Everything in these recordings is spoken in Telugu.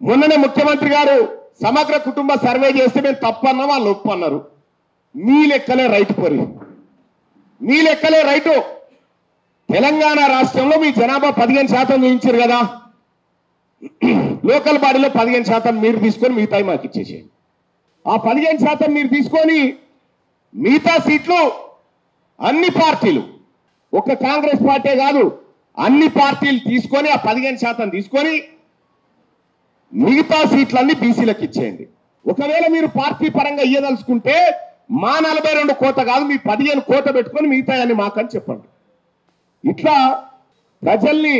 మొన్ననే ముఖ్యమంత్రి గారు సమగ్ర కుటుంబ సర్వే చేస్తే మేము తప్పన్నా వాళ్ళు ఒప్పన్నారు. మీ లెక్కలే రైతు పరి, మీ లెక్కలే రైతు. తెలంగాణ రాష్ట్రంలో మీ జనాభా 15% చూపించారు కదా, లోకల్ బాడీలో 15% మీరు తీసుకొని మిగతాయి మాకు ఇచ్చేసేయండి. ఆ 15% మీరు తీసుకొని మిగతా సీట్లు అన్ని పార్టీలు, ఒక్క కాంగ్రెస్ పార్టీ కాదు, అన్ని పార్టీలు తీసుకొని ఆ 15% తీసుకొని మిగతా సీట్లన్నీ బీసీలకు ఇచ్చేయండి. ఒకవేళ మీరు పార్టీ పరంగా ఇయ్యదలుచుకుంటే మా 42 కోట కాదు, మీ 15 కోట పెట్టుకొని మిగతాయని మాకని చెప్పండి. ఇట్లా ప్రజల్ని,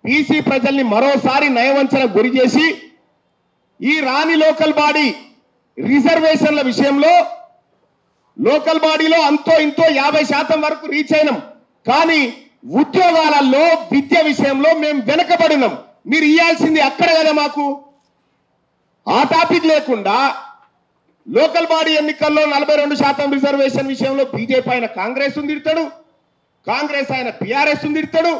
బీసీ ప్రజల్ని మరోసారి నయవంచన గురి చేసి ఈ రాని లోకల్ బాడీ రిజర్వేషన్ల విషయంలో లోకల్ బాడీలో అంతో ఇంతో 50% వరకు రీచ్ అయినాం. కానీ ఉద్యోగాలలో విద్య విషయంలో మేము వెనకబడినాం. మీరు ఇయ్యాల్సింది అక్కడ కదా మాకు. ఆ టాపిక్ లేకుండా లోకల్ బాడీ ఎన్నికల్లో 42% రిజర్వేషన్ విషయంలో బీజేపీ ఆయన కాంగ్రెస్ తిడతాడు, కాంగ్రెస్ ఆయన టీఆర్ఎస్ తిడతాడు.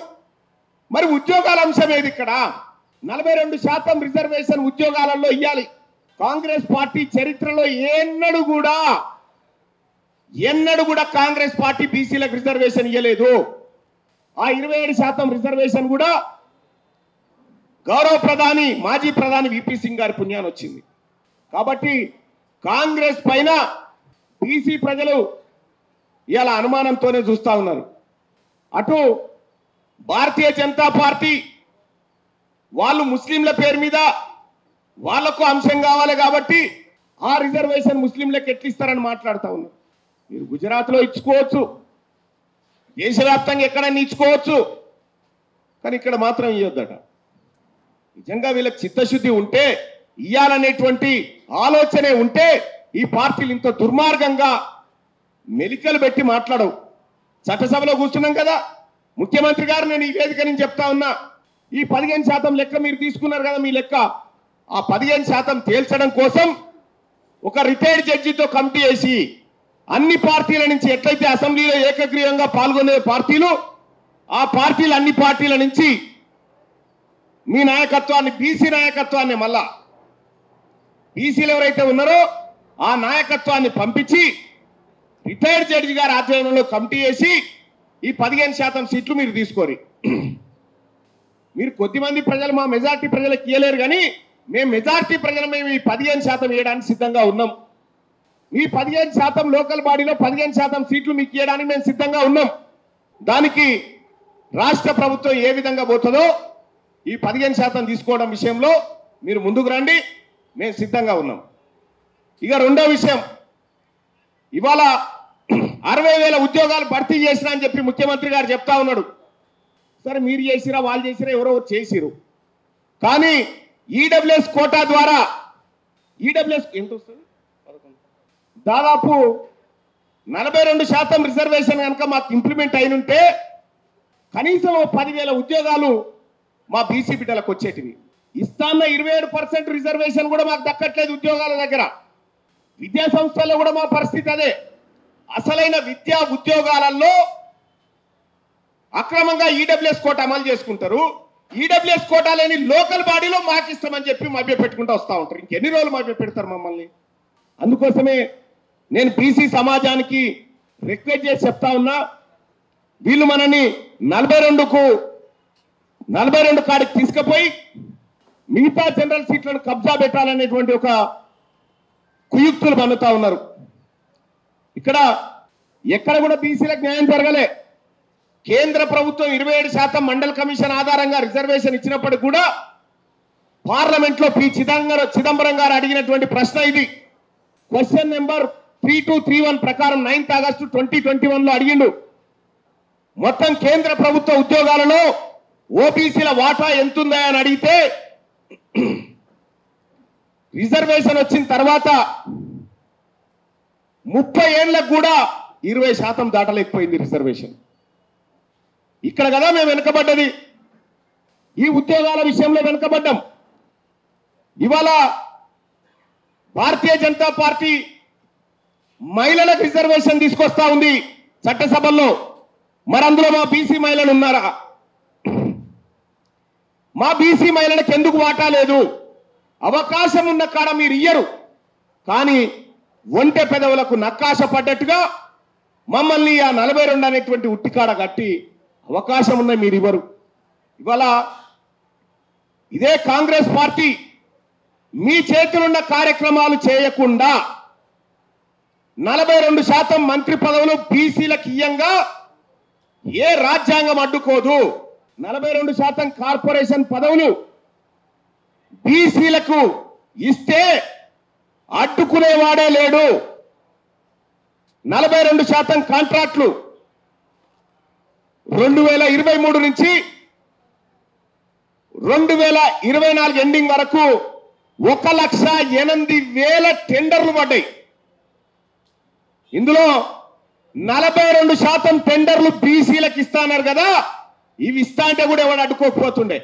మరి ఉద్యోగాల అంశం ఏది ఇక్కడ? 42% రిజర్వేషన్ ఉద్యోగాలలో ఇవ్వాలి. కాంగ్రెస్ పార్టీ చరిత్రలో ఎన్నడూ కూడా కాంగ్రెస్ పార్టీ బీసీలకు రిజర్వేషన్ ఇవ్వలేదు. ఆ 27% రిజర్వేషన్ కూడా గౌరవ ప్రధాని, మాజీ ప్రధాని విపి సింగ్ గారి పుణ్యాన్ని వచ్చింది. కాబట్టి కాంగ్రెస్ పైన బీసీ ప్రజలు ఇలా అనుమానంతోనే చూస్తా ఉన్నారు. అటు భారతీయ జనతా పార్టీ వాళ్ళు ముస్లింల పేరు మీద వాళ్లకు అంశం కావాలి కాబట్టి ఆ రిజర్వేషన్ ముస్లింలకు ఎట్లిస్తారని మాట్లాడుతూ ఉన్నారు. మీరు గుజరాత్లో ఇచ్చుకోవచ్చు, దేశవ్యాప్తంగా ఎక్కడైనా ఇచ్చుకోవచ్చు, కానీ ఇక్కడ మాత్రం ఇవ్వద్దట. నిజంగా వీళ్ళకి చిత్తశుద్ధి ఉంటే, ఇయ్యాలనేటువంటి ఆలోచనే ఉంటే ఈ పార్టీలు ఇంత దుర్మార్గంగా మెలికలు పెట్టి మాట్లాడవు. చట్టసభలో కూర్చున్నాం కదా, ముఖ్యమంత్రి గారు నేను ఈ వేదిక నుంచి చెప్తా ఉన్నా, ఈ 15% లెక్క మీరు తీసుకున్నారు కదా, మీ లెక్క ఆ 15% తేల్చడం కోసం ఒక రిటైర్డ్ జడ్జితో కమిటీ వేసి అన్ని పార్టీల నుంచి ఎట్లయితే అసెంబ్లీలో ఏకగ్రీవంగా పాల్గొనే పార్టీలు, ఆ పార్టీలు అన్ని పార్టీల నుంచి మీ నాయకత్వాన్ని, బీసీ నాయకత్వాన్ని, మళ్ళా బీసీలు ఎవరైతే ఉన్నారో ఆ నాయకత్వాన్ని పంపించి రిటైర్డ్ జడ్జి గారి ఆధ్వర్యంలో కమిటీ వేసి ఈ 15% సీట్లు మీరు తీసుకోరు. మీరు కొద్దిమంది ప్రజలు, మా మెజార్టీ ప్రజలకు ఇవ్వలేరు, కానీ మేము మెజార్టీ ప్రజలు మేము ఈ 15% ఇవ్వడానికి సిద్ధంగా ఉన్నాం. మీ 15% లోకల్ బాడీలో 15% సీట్లు మీకు ఇవ్వడానికి మేము సిద్ధంగా ఉన్నాం. దానికి రాష్ట్ర ప్రభుత్వం ఏ విధంగా పోతుందో ఈ 15% తీసుకోవడం విషయంలో మీరు ముందుకు రండి, మేము సిద్ధంగా ఉన్నాం. ఇక రెండో విషయం, ఇవాళ 60,000 ఉద్యోగాలు భర్తీ చేసినా అని చెప్పి ముఖ్యమంత్రి గారు చెప్తా ఉన్నాడు. సరే, మీరు చేసిరా, వాళ్ళు చేసిరా, ఎవరో చేసిరు, కానీ ఈడబ్ల్యూఎస్ కోటా ద్వారా ఈడబ్ల్యూఎస్ ఎంత వస్తుంది? దాదాపు 42% రిజర్వేషన్ కనుక మాకు ఇంప్లిమెంట్ అయినుంటే కనీసం 10,000 ఉద్యోగాలు మా బీసీ బిడ్డలకు వచ్చేటివి. ఇస్తాన్న 27% రిజర్వేషన్ కూడా మాకు దక్కట్లేదు ఉద్యోగాల దగ్గర. విద్యా సంస్థల్లో కూడా మా పరిస్థితి అదే. అసలైన విద్యా ఉద్యోగాలలో అక్రమంగా ఈడబ్ల్యూఎస్ కోట అమలు చేసుకుంటారు. ఈడబ్ల్యూఎస్ కోటా లేని లోకల్ బాడీలో మాకు ఇస్తామని చెప్పి మభ్య పెట్టుకుంటూ వస్తూ ఉంటారు. ఇంకెన్ని రోజులు మభ్య పెడతారు మమ్మల్ని? అందుకోసమే నేను బీసీ సమాజానికి రిక్వెస్ట్ చేసి చెప్తా ఉన్నా, వీళ్ళు మనని 42 కాడికి తీసుకుపోయి మిగతా జనరల్ సీట్లను కబ్జా పెట్టాలనేటువంటి ఒక కుయుక్తులు పన్నుతా ఉన్నారు. ఇక్కడ ఎక్కడ కూడా బీసీలకు న్యాయం జరగలే. కేంద్ర ప్రభుత్వం 27% మండల్ కమిషన్ ఆధారంగా రిజర్వేషన్ ఇచ్చినప్పటికీ కూడా పార్లమెంట్లో పి చిదంబరం గారు అడిగినటువంటి ప్రశ్న ఇది. క్వశ్చన్ నెంబర్ 3231 ప్రకారం 9th ఆగస్టు 2021లో అడిగిండు. మొత్తం కేంద్ర ప్రభుత్వ ఉద్యోగాలలో ఓబీసీల వాటా ఎంతుందా అని అడిగితే రిజర్వేషన్ వచ్చిన తర్వాత 30 ఏళ్లకు కూడా 20% దాటలేకపోయింది రిజర్వేషన్. ఇక్కడ కదా మేము వెనుకబడ్డది, ఈ ఉద్యోగాల విషయంలో వెనుకబడ్డాం. ఇవాళ భారతీయ జనతా పార్టీ మహిళలకు రిజర్వేషన్ తీసుకొస్తా ఉంది చట్టసభల్లో. మరి అందులో మా బీసీ మహిళలు ఉన్నారా? మా బీసీ మహిళలకు ఎందుకు వాటా లేదు? అవకాశం ఉన్న కాడ మీరు ఇయ్యరు. కానీ ఒంటె పెదవులకు నక్కాశ పడ్డట్టుగా మమ్మల్ని ఆ 42 అనేటువంటి ఉట్టికాడ కట్టి అవకాశం ఉన్న మీరు ఇవ్వరు. ఇవాళ ఇదే కాంగ్రెస్ పార్టీ మీ చేతులున్న కార్యక్రమాలు చేయకుండా 42% మంత్రి పదవులు బీసీలకు ఇయ్యంగా ఏ రాజ్యాంగం అడ్డుకోదు. 42% కార్పొరేషన్ పదవులు బీసీలకు ఇస్తే అడ్డుకునేవాడే లేడు. 42% కాంట్రాక్టులు 2023 నుంచి 2024 ఎండింగ్ వరకు 1,08,000 టెండర్లు పడ్డాయి. ఇందులో 42% టెండర్లు బీసీలకు ఇస్తాన్నారు కదా, ఇవి ఇస్తా అంటే కూడా ఎవడు అడ్డుకోకపోతుండే.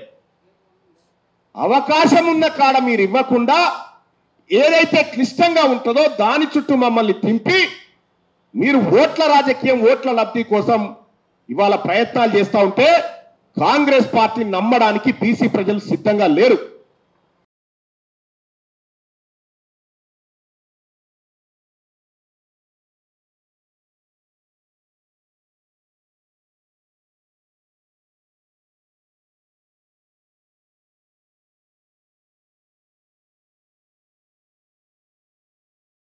అవకాశం ఉన్న కాడ మీరు ఇవ్వకుండా ఏదైతే క్లిష్టంగా ఉంటుందో దాని చుట్టూ మమ్మల్ని తింపి మీరు ఓట్ల రాజకీయం, ఓట్ల లబ్ధి కోసం ఇవాళ ప్రయత్నాలు చేస్తూ ఉంటే కాంగ్రెస్ పార్టీ నమ్మడానికి బీసీ ప్రజలు సిద్ధంగా లేరు.